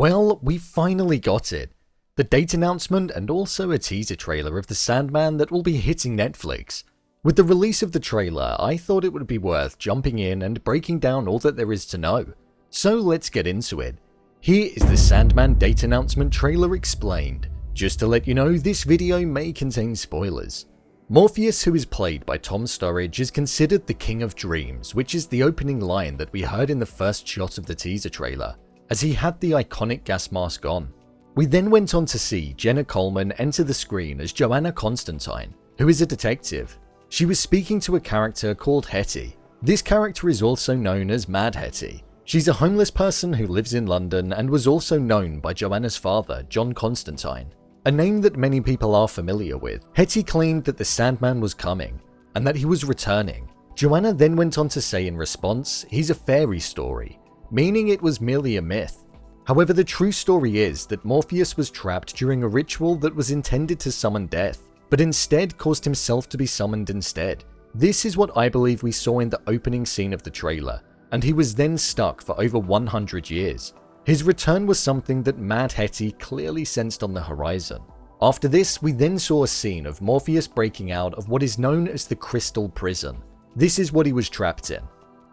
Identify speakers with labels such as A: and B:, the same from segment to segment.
A: Well, we finally got it. The date announcement and also a teaser trailer of the Sandman that will be hitting Netflix. With the release of the trailer, I thought it would be worth jumping in and breaking down all that there is to know. So let's get into it. Here is the Sandman date announcement trailer explained. Just to let you know, this video may contain spoilers. Morpheus, who is played by Tom Sturridge, is considered the King of Dreams, which is the opening line that we heard in the first shot of the teaser trailer, as he had the iconic gas mask on. We then went on to see Jenna Coleman enter the screen as Johanna Constantine, who is a detective. She was speaking to a character called Hetty. This character is also known as Mad Hetty. She's a homeless person who lives in London and was also known by Johanna's father, John Constantine, a name that many people are familiar with. Hetty claimed that the Sandman was coming and that he was returning. Johanna then went on to say in response, he's a fairy story, meaning it was merely a myth. However, the true story is that Morpheus was trapped during a ritual that was intended to summon death, but instead caused himself to be summoned instead. This is what I believe we saw in the opening scene of the trailer, and he was then stuck for over 100 years. His return was something that Mad Hetty clearly sensed on the horizon. After this, we then saw a scene of Morpheus breaking out of what is known as the Crystal Prison. This is what he was trapped in.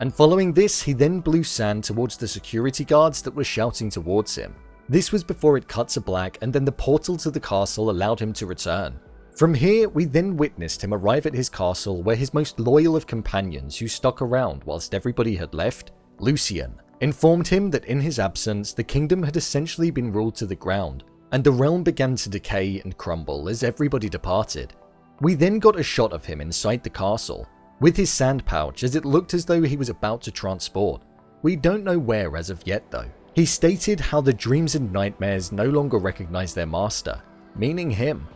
A: And following this, he then blew sand towards the security guards that were shouting towards him. This was before it cut to black, and then the portal to the castle allowed him to return. From here, we then witnessed him arrive at his castle, where his most loyal of companions who stuck around whilst everybody had left, Lucienne, informed him that in his absence, the kingdom had essentially been ruled to the ground, and the realm began to decay and crumble as everybody departed. We then got a shot of him inside the castle, with his sand pouch, as it looked as though he was about to transport. We don't know where as of yet though. He stated how the dreams and nightmares no longer recognize their master, meaning him.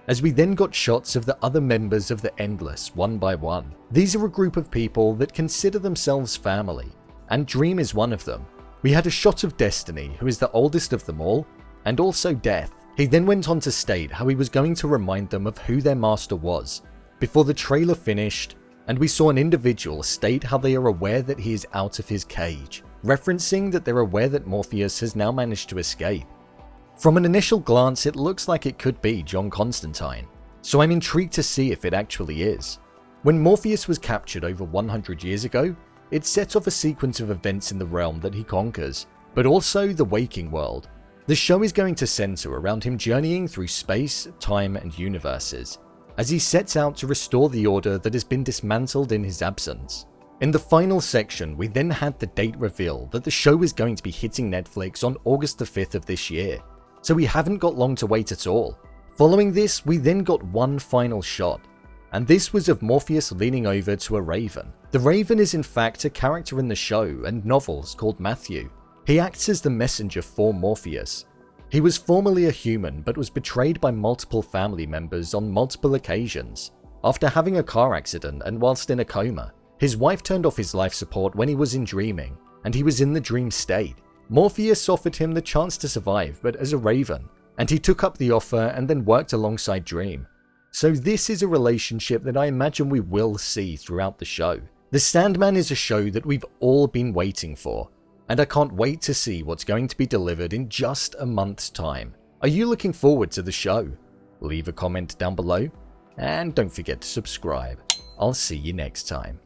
A: As we then got shots of the other members of the Endless one by one. These are a group of people that consider themselves family, and Dream is one of them. We had a shot of Destiny, who is the oldest of them all, and also Death. He then went on to state how he was going to remind them of who their master was, before the trailer finished, and we saw an individual state how they are aware that he is out of his cage, referencing that they're aware that Morpheus has now managed to escape. From an initial glance, it looks like it could be John Constantine, so I'm intrigued to see if it actually is. When Morpheus was captured over 100 years ago, it set off a sequence of events in the realm that he conquers, but also the waking world. The show is going to center around him journeying through space, time, and universes, as he sets out to restore the order that has been dismantled in his absence. In the final section, we then had the date reveal that the show is going to be hitting Netflix on August the 5th of this year, so we haven't got long to wait at all. Following this, we then got one final shot, and this was of Morpheus leaning over to a raven. The raven is in fact a character in the show and novels called Matthew. He acts as the messenger for Morpheus. He was formerly a human but was betrayed by multiple family members on multiple occasions. After having a car accident and whilst in a coma, his wife turned off his life support when he was in dreaming, and he was in the dream state. Morpheus offered him the chance to survive, but as a raven, and he took up the offer and then worked alongside Dream. So this is a relationship that I imagine we will see throughout the show. The Sandman is a show that we've all been waiting for, and I can't wait to see what's going to be delivered in just a month's time. Are you looking forward to the show? Leave a comment down below, and don't forget to subscribe. I'll see you next time.